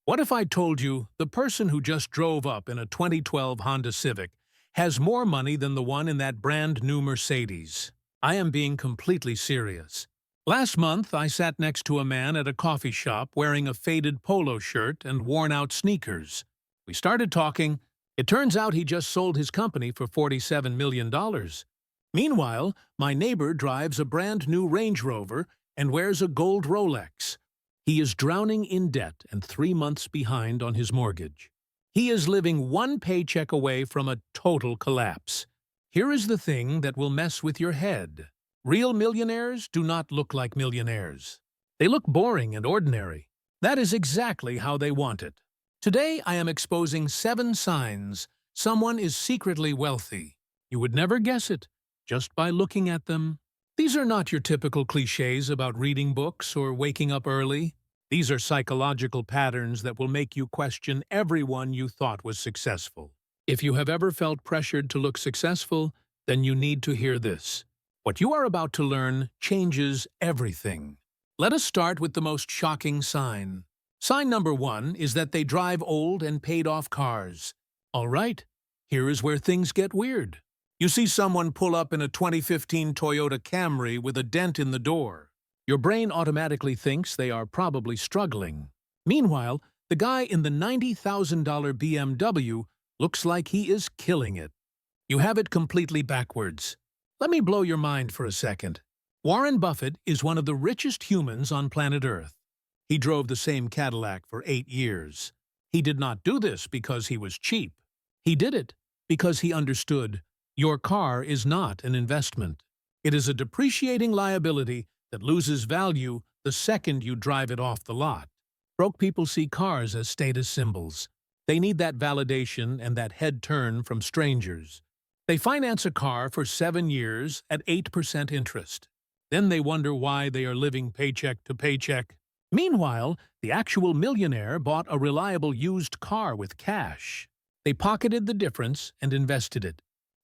What if I told you the person who just drove up in a 2012 Honda Civic has more money than the one in that brand new Mercedes? I am being completely serious. Last month, I sat next to a man at a coffee shop wearing a faded polo shirt and worn-out sneakers. We started talking. It turns out he just sold his company for $47 million. Meanwhile, my neighbor drives a brand new Range Rover and wears a gold Rolex. He is drowning in debt and 3 months behind on his mortgage. He is living one paycheck away from a total collapse. Here is the thing that will mess with your head. Real millionaires do not look like millionaires. They look boring and ordinary. That is exactly how they want it. Today, I am exposing 7 signs someone is secretly wealthy. You would never guess it, just by looking at them. These are not your typical cliches about reading books or waking up early. These are psychological patterns that will make you question everyone you thought was successful. If you have ever felt pressured to look successful, then you need to hear this. What you are about to learn changes everything. Let us start with the most shocking sign. Sign number 1 is that they drive old and paid-off cars. All right, here is where things get weird. You see someone pull up in a 2015 Toyota Camry with a dent in the door. Your brain automatically thinks they are probably struggling. Meanwhile, the guy in the $90,000 BMW looks like he is killing it. You have it completely backwards. Let me blow your mind for a second. Warren Buffett is one of the richest humans on planet Earth. He drove the same Cadillac for 8 years. He did not do this because he was cheap. He did it because he understood your car is not an investment. It is a depreciating liability that loses value the second you drive it off the lot. Broke people see cars as status symbols. They need that validation and that head turn from strangers. They finance a car for 7 years at 8% interest. Then they wonder why they are living paycheck to paycheck. Meanwhile, the actual millionaire bought a reliable used car with cash. They pocketed the difference and invested it.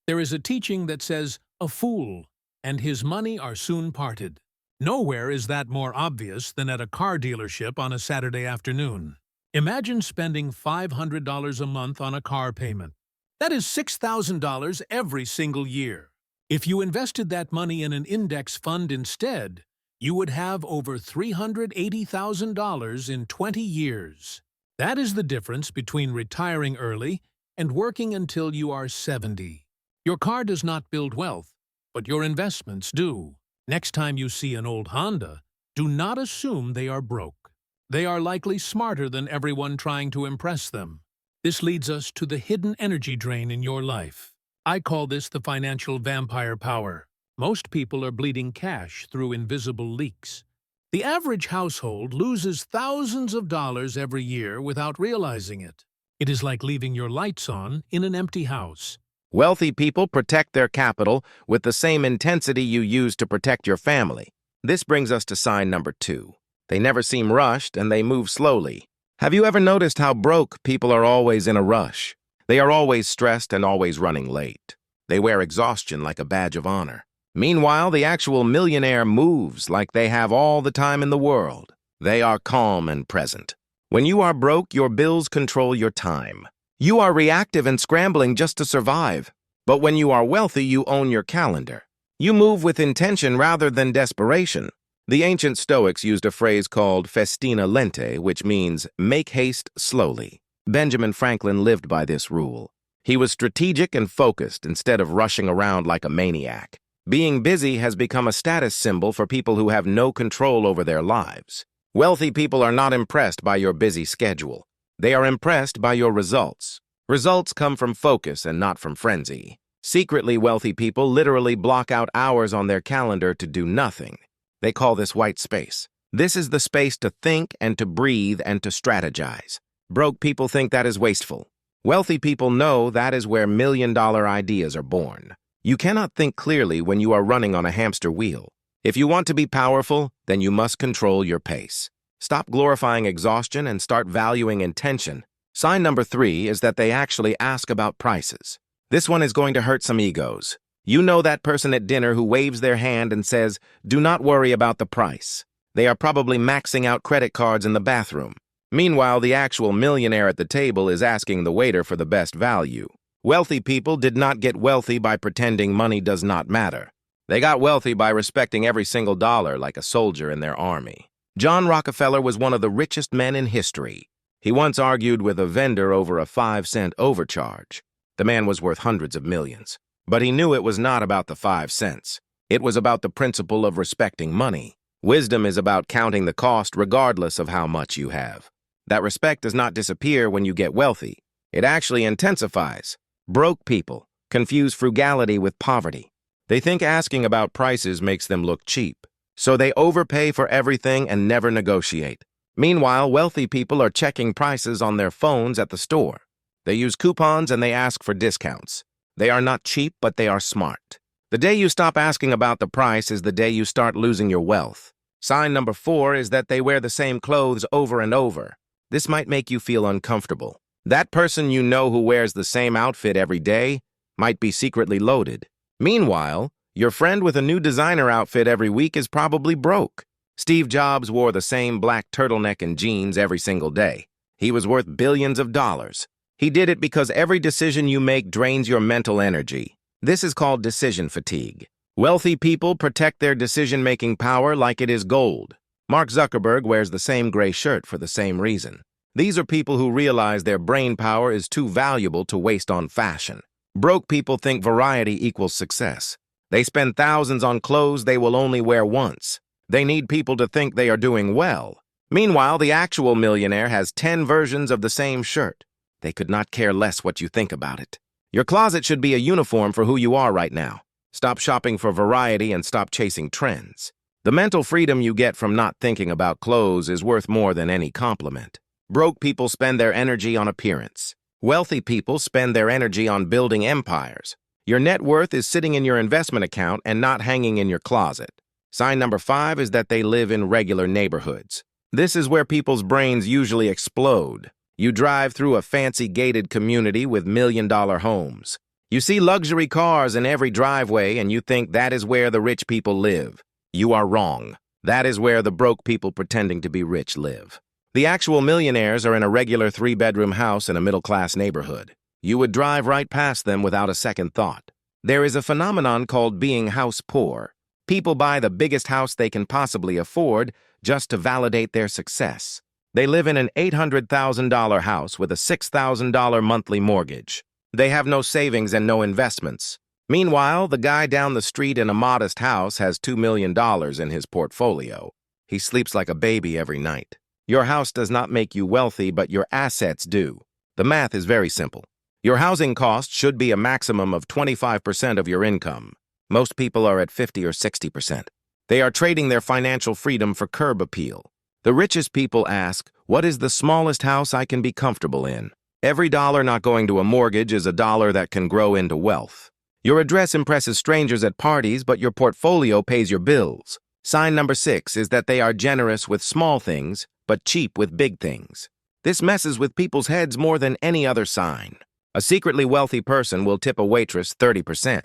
There is a teaching that says, a fool and his money are soon parted. Nowhere is that more obvious than at a car dealership on a Saturday afternoon. Imagine spending $500 a month on a car payment. That is $6,000 every single year. If you invested that money in an index fund instead, you would have over $380,000 in 20 years. That is the difference between retiring early and working until you are 70. Your car does not build wealth, but your investments do. Next time you see an old Honda, do not assume they are broke. They are likely smarter than everyone trying to impress them. This leads us to the hidden energy drain in your life. I call this the financial vampire power. Most people are bleeding cash through invisible leaks. The average household loses thousands of dollars every year without realizing it. It is like leaving your lights on in an empty house. Wealthy people protect their capital with the same intensity you use to protect your family. This brings us to sign number 2. They never seem rushed and they move slowly. Have you ever noticed how broke people are always in a rush? They are always stressed and always running late. They wear exhaustion like a badge of honor. Meanwhile, the actual millionaire moves like they have all the time in the world. They are calm and present. When you are broke, your bills control your time. You are reactive and scrambling just to survive. But when you are wealthy, you own your calendar. You move with intention rather than desperation. The ancient Stoics used a phrase called festina lente, which means make haste slowly. Benjamin Franklin lived by this rule. He was strategic and focused instead of rushing around like a maniac. Being busy has become a status symbol for people who have no control over their lives. Wealthy people are not impressed by your busy schedule. They are impressed by your results. Results come from focus and not from frenzy. Secretly wealthy people literally block out hours on their calendar to do nothing. They call this white space. This is the space to think and to breathe and to strategize. Broke people think that is wasteful. Wealthy people know that is where million-dollar ideas are born. You cannot think clearly when you are running on a hamster wheel. If you want to be powerful, then you must control your pace. Stop glorifying exhaustion and start valuing intention. Sign number 3 is that they actually ask about prices. This one is going to hurt some egos. You know that person at dinner who waves their hand and says, "Do not worry about the price." They are probably maxing out credit cards in the bathroom. Meanwhile, the actual millionaire at the table is asking the waiter for the best value. Wealthy people did not get wealthy by pretending money does not matter. They got wealthy by respecting every single dollar like a soldier in their army. John Rockefeller was one of the richest men in history. He once argued with a vendor over a 5-cent overcharge. The man was worth hundreds of millions. But he knew it was not about the 5 cents. It was about the principle of respecting money. Wisdom is about counting the cost regardless of how much you have. That respect does not disappear when you get wealthy. It actually intensifies. Broke people confuse frugality with poverty. They think asking about prices makes them look cheap. So they overpay for everything and never negotiate. Meanwhile, wealthy people are checking prices on their phones at the store. They use coupons and they ask for discounts. They are not cheap, but they are smart. The day you stop asking about the price is the day you start losing your wealth. Sign number 4 is that they wear the same clothes over and over. This might make you feel uncomfortable. That person you know who wears the same outfit every day might be secretly loaded. Meanwhile, your friend with a new designer outfit every week is probably broke. Steve Jobs wore the same black turtleneck and jeans every single day. He was worth billions of dollars. He did it because every decision you make drains your mental energy. This is called decision fatigue. Wealthy people protect their decision-making power like it is gold. Mark Zuckerberg wears the same gray shirt for the same reason. These are people who realize their brain power is too valuable to waste on fashion. Broke people think variety equals success. They spend thousands on clothes they will only wear once. They need people to think they are doing well. Meanwhile, the actual millionaire has 10 versions of the same shirt. They could not care less what you think about it. Your closet should be a uniform for who you are right now. Stop shopping for variety and stop chasing trends. The mental freedom you get from not thinking about clothes is worth more than any compliment. Broke people spend their energy on appearance. Wealthy people spend their energy on building empires. Your net worth is sitting in your investment account and not hanging in your closet. Sign number 5 is that they live in regular neighborhoods. This is where people's brains usually explode. You drive through a fancy gated community with million-dollar homes. You see luxury cars in every driveway and you think that is where the rich people live. You are wrong. That is where the broke people pretending to be rich live. The actual millionaires are in a regular 3-bedroom house in a middle-class neighborhood. You would drive right past them without a second thought. There is a phenomenon called being house poor. People buy the biggest house they can possibly afford just to validate their success. They live in an $800,000 house with a $6,000 monthly mortgage. They have no savings and no investments. Meanwhile, the guy down the street in a modest house has $2 million in his portfolio. He sleeps like a baby every night. Your house does not make you wealthy, but your assets do. The math is very simple. Your housing cost should be a maximum of 25% of your income. Most people are at 50 or 60%. They are trading their financial freedom for curb appeal. The richest people ask, what is the smallest house I can be comfortable in? Every dollar not going to a mortgage is a dollar that can grow into wealth. Your address impresses strangers at parties, but your portfolio pays your bills. Sign number 6 is that they are generous with small things, but cheap with big things. This messes with people's heads more than any other sign. A secretly wealthy person will tip a waitress 30%.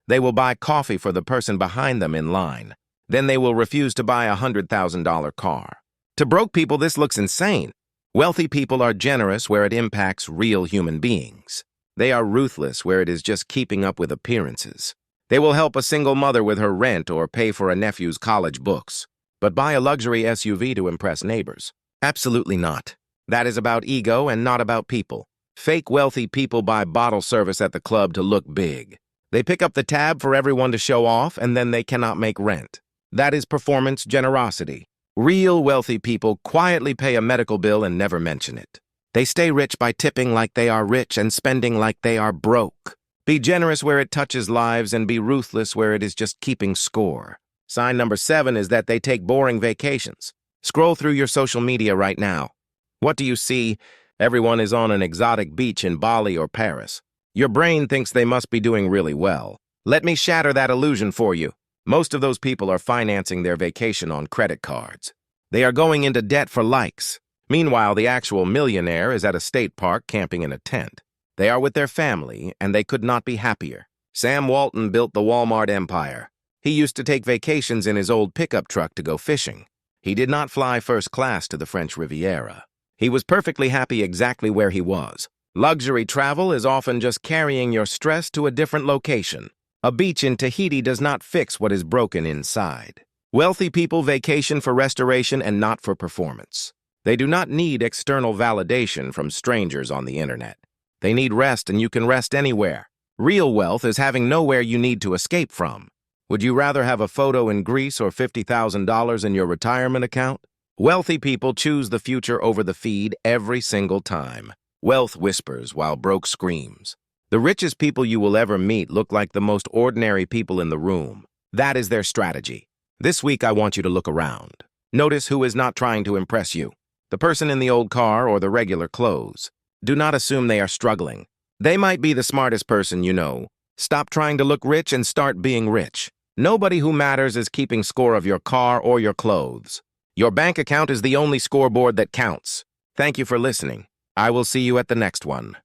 They will buy coffee for the person behind them in line. Then they will refuse to buy a $100,000 car. To broke people, this looks insane. Wealthy people are generous where it impacts real human beings. They are ruthless where it is just keeping up with appearances. They will help a single mother with her rent or pay for a nephew's college books. But buy a luxury SUV to impress neighbors? Absolutely not. That is about ego and not about people. Fake wealthy people buy bottle service at the club to look big. They pick up the tab for everyone to show off and then they cannot make rent. That is performance generosity. Real wealthy people quietly pay a medical bill and never mention it. They stay rich by tipping like they are rich and spending like they are broke. Be generous where it touches lives and be ruthless where it is just keeping score. Sign number 7 is that they take boring vacations. Scroll through your social media right now. What do you see? Everyone is on an exotic beach in Bali or Paris. Your brain thinks they must be doing really well. Let me shatter that illusion for you. Most of those people are financing their vacation on credit cards. They are going into debt for likes. Meanwhile, the actual millionaire is at a state park camping in a tent. They are with their family, and they could not be happier. Sam Walton built the Walmart empire. He used to take vacations in his old pickup truck to go fishing. He did not fly first class to the French Riviera. He was perfectly happy exactly where he was. Luxury travel is often just carrying your stress to a different location. A beach in Tahiti does not fix what is broken inside. Wealthy people vacation for restoration and not for performance. They do not need external validation from strangers on the internet. They need rest, and you can rest anywhere. Real wealth is having nowhere you need to escape from. Would you rather have a photo in Greece or $50,000 in your retirement account? Wealthy people choose the future over the feed every single time. Wealth whispers while broke screams. The richest people you will ever meet look like the most ordinary people in the room. That is their strategy. This week, I want you to look around. Notice who is not trying to impress you. The person in the old car or the regular clothes. Do not assume they are struggling. They might be the smartest person you know. Stop trying to look rich and start being rich. Nobody who matters is keeping score of your car or your clothes. Your bank account is the only scoreboard that counts. Thank you for listening. I will see you at the next one.